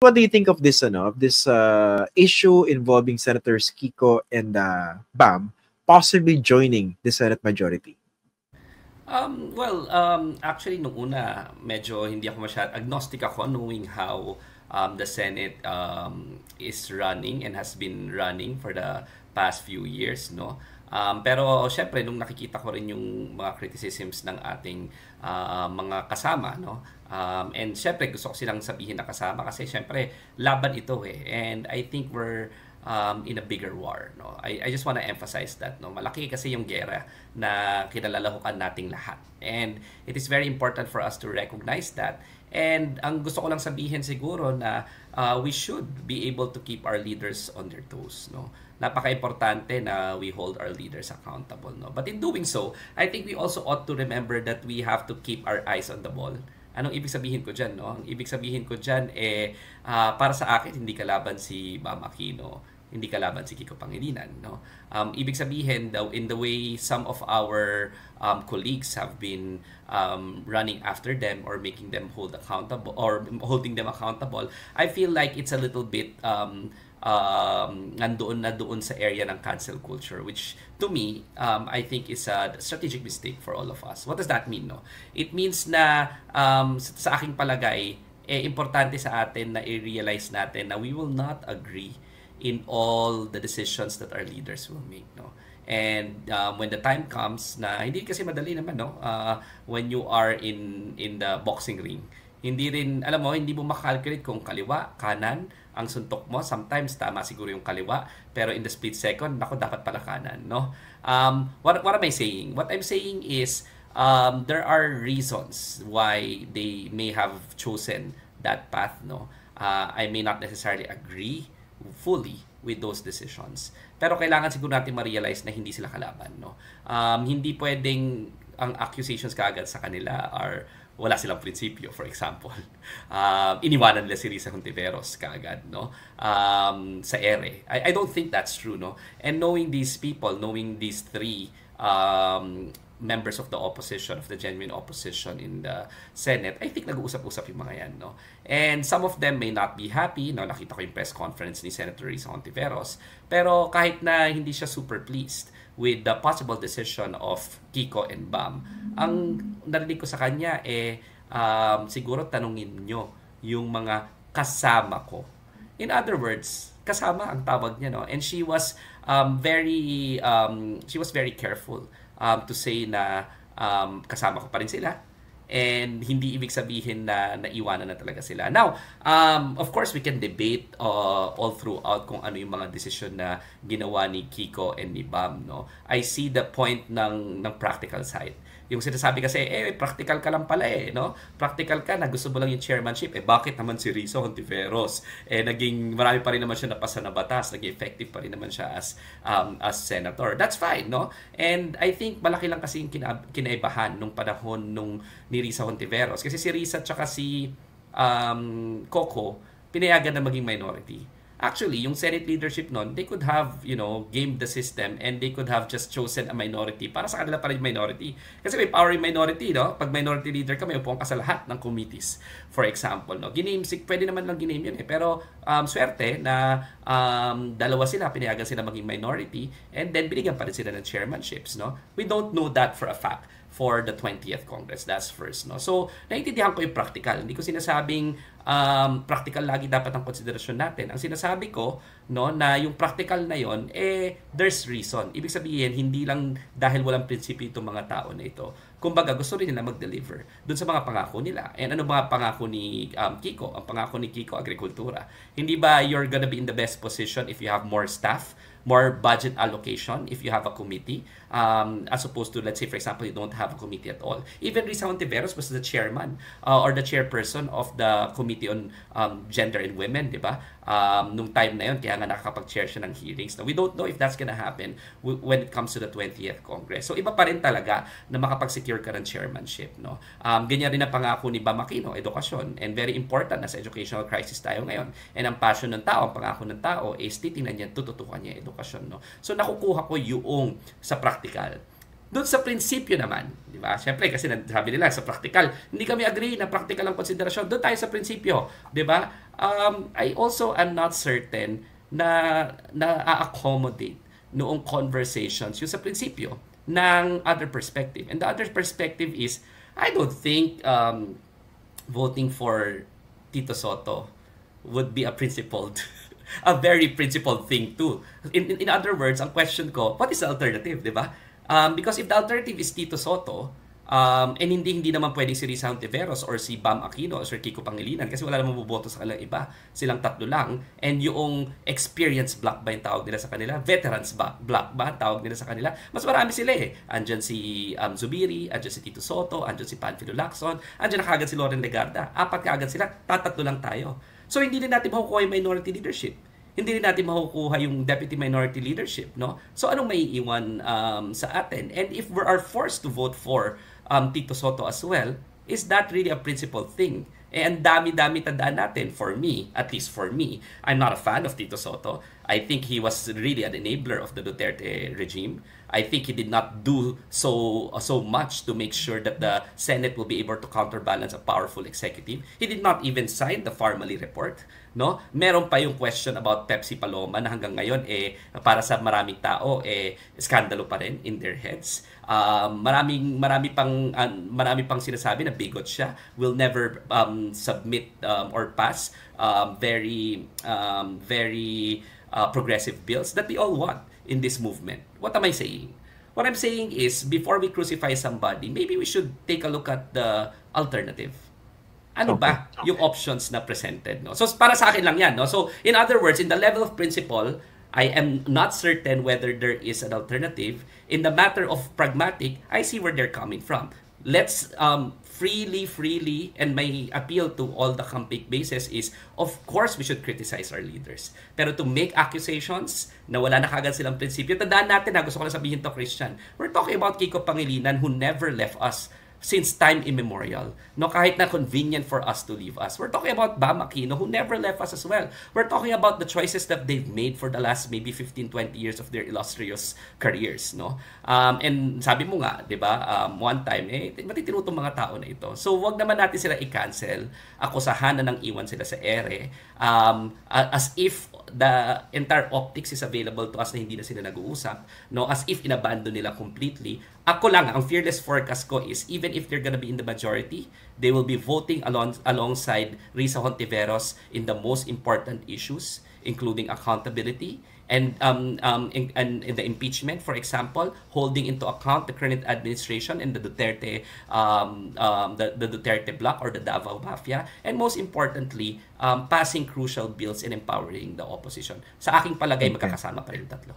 What do you think of this issue involving Senators Kiko and Bam possibly joining the Senate majority? Actually, nung una, medyo hindi ako agnostic ako knowing how the Senate is running and has been running for the past few years, no? Pero syempre, nung nakikita ko rin yung mga criticisms ng ating mga kasama, no? And syempre, gusto ko silang sabihin na kasama kasi syempre, laban ito eh. And I think we're in a bigger war, no. I just want to emphasize that, no. Malaki kasi yung gera na kinalalahukan nating lahat, and it is very important for us to recognize that. And ang gusto ko lang sabihin siguro na we should be able to keep our leaders on their toes, no. Napaka-importante na we hold our leaders accountable, no. But in doing so, I think we also ought to remember that we have to keep our eyes on the ball. Anong ibig sabihin ko dyan, no? Ang ibig sabihin ko dyan, para sa akin, hindi kalaban si Bam Aquino, hindi kalaban si Kiko Pangilinan, no? Ibig sabihin daw, in the way some of our colleagues have been running after them or making them hold accountable or holding them accountable, I feel like it's a little bit nandoon na doon sa area ng cancel culture, which to me, I think is a strategic mistake for all of us. What does that mean, no? It means na sa aking palagay, importante sa atin na i-realize natin na we will not agree in all the decisions that our leaders will make, no. And when the time comes, na hindi kasi madali naman, no, when you are in the boxing ring, hindi rin, alam mo, hindi mo makalculate kung kaliwa, kanan ang suntok mo. Sometimes tama siguro yung kaliwa, pero in the split second, nako, dapat pala kanan, no. What am I saying? What I'm saying is there are reasons why they may have chosen that path, no. I may not necessarily agree fully with those decisions. Pero kailangan siguro natin ma-realize na hindi sila kalaban, no? Hindi pwedeng ang accusations kaagad sa kanila are wala silang prinsipyo, for example. Iniwanan nila si Risa Hontiveros kaagad, no? Sa ere. I don't think that's true, no? And knowing these people, knowing these three members of the opposition, of the genuine opposition in the Senate, I think nag-uusap-usap yung mga yan, no? And some of them may not be happy, no? Nakita ko yung press conference ni Senator Risa Hontiveros, pero kahit na hindi siya super pleased with the possible decision of Kiko and Bam, ang narinig ko sa kanya siguro tanungin nyo yung mga kasama ko. In other words, kasama ang tawag niya, no? And she was very careful to say na kasama ko pa rin sila, and hindi ibig sabihin na naiwanan na talaga sila. Now, of course, we can debate all throughout kung ano yung mga desisyon na ginawa ni Kiko and ni Bam, no? I see the point ng practical side. Yung sinasabi kasi, practical ka lang pala no? Practical ka na gusto mo lang yung chairmanship. Bakit naman si Risa Hontiveros? Marami pa rin naman siya napasa na batas, naging effective pa rin naman siya as senator. That's fine, no? And I think malaki lang kasi yung kinaibahan nung panahon ni Risa Hontiveros. Kasi si Risa at saka si Coco, pinayagan na maging minority. Actually, yung Senate leadership noon, they could have, gamed the system and they could have just chosen a minority para sa kanila pa rin minority. Kasi may power in minority, no? Pag minority leader ka, may upuan ka sa lahat ng committees. For example, no? Pwede naman lang giname yun Pero swerte na dalawa sila, pinayagan sila maging minority, and then binigyan pa rin sila ng chairmanships, no? We don't know that for a fact for the 20th Congress. That's first, no? So, naiintindihan ko yung practical. Hindi ko sinasabing practical lagi dapat ang konsiderasyon natin. Ang sinasabi ko, no, na yung practical na yon, there's reason. Ibig sabihin, hindi lang dahil walang prinsipyo itong mga tao na ito. Kumbaga, gusto rin nila mag-deliver dun sa mga pangako nila. And ano mga pangako ni Kiko? Ang pangako ni Kiko, agrikultura. Hindi ba you're gonna be in the best position if you have more staff, more budget allocation if you have a committee, as opposed to, let's say, for example, you don't have a committee at all. Even Risa Hontiveros was the chairman or the chairperson of the Committee on Gender and Women, di ba? Nung time na yun, kaya nga nakakapag-chair siya ng hearings. Now, we don't know if that's gonna happen when it comes to the 20th Congress. So, iba pa rin talaga na makapag-secure ka ng chairmanship, no? Ganyan rin ang pangako ni Bam Aquino, edukasyon. And very important, nasa educational crisis tayo ngayon. And ang passion ng tao, ang pangako ng tao is titingnan niya, tututukan niya edukasyon, no? So, nakukuha ko yung sa practical. Doon sa prinsipyo naman, di ba? Siyempre, kasi sabi nila sa practical, hindi kami agree na practical ang konsiderasyon. Doon tayo sa prinsipyo, di ba? I also am not certain na a-accommodate noong conversations yung sa prinsipyo ng other perspective. And the other perspective is, I don't think voting for Tito Soto would be a principled, a very principled thing too. In other words, ang question ko, what is the alternative, di ba? Because if the alternative is Tito Soto, and hindi naman pwedeng si Risa Hontiveros or si Bam Aquino or Sir Kiko Pangilinan kasi wala namang boboto sa kanilang iba. Silang tatlo lang. And yung experience block ba yung tawag nila sa kanila? Veterans block ba ang tawag nila sa kanila? Mas marami sila eh. Andyan si Zubiri, andyan si Tito Soto, andyan si Panfilo Lacson, andyan na kagad si Loren Legarda. 4 kagad sila, tatatlo lang tayo. So hindi din natin makukuha yung minority leadership. Hindi rin natin makukuha yung deputy minority leadership, no? So anong maiiwan sa atin? And if we are forced to vote for Tito Soto as well, is that really a principled thing? And dami-dami tandaan natin, for me, at least for me, I'm not a fan of Tito Soto. I think he was really an enabler of the Duterte regime. I think he did not do so much to make sure that the Senate will be able to counterbalance a powerful executive. He did not even sign the Farmally report, no? Meron pa yung question about Pepsi Paloma na hanggang ngayon para sa maraming tao skandalo pa rin in their heads. Marami pang sinasabi na bigot siya, will never submit or pass very progressive bills that we all want in this movement. What am I saying? What I'm saying is, before we crucify somebody, maybe we should take a look at the alternative. Ano ba yung options na presented, no? So para sa akin lang yan, no? So in other words, in the level of principle, I am not certain whether there is an alternative. In the matter of pragmatic, I see where they're coming from. Let's freely, and my appeal to all the camping bases is, of course, we should criticize our leaders. Pero to make accusations na wala na kagad silang prinsipyo, tandaan natin, gusto ko lang sabihin to, Christian, we're talking about Kiko Pangilinan who never left us since time immemorial, no, kahit na convenient for us to leave us. We're talking about Bam Aquino who never left us as well. We're talking about the choices that they've made for the last maybe 15-20 years of their illustrious careers, no? And sabi mo nga, 'di ba, one time matitino tong mga tao na ito. So wag naman natin sila i-cancel, akusahan na nang iwan sila sa ere, as if the entire optics is available to us na hindi na sila nag-uusap, no, as if inabandon nila completely. Ako lang, ang fearless forecast ko is, even if they're gonna be in the majority, they will be voting alongside Risa Hontiveros in the most important issues, including accountability and in the impeachment, for example, holding into account the current administration and the Duterte the Duterte bloc or the Davao Mafia, and most importantly, passing crucial bills and empowering the opposition. Sa aking palagay, magkakasama pa rin tatlo.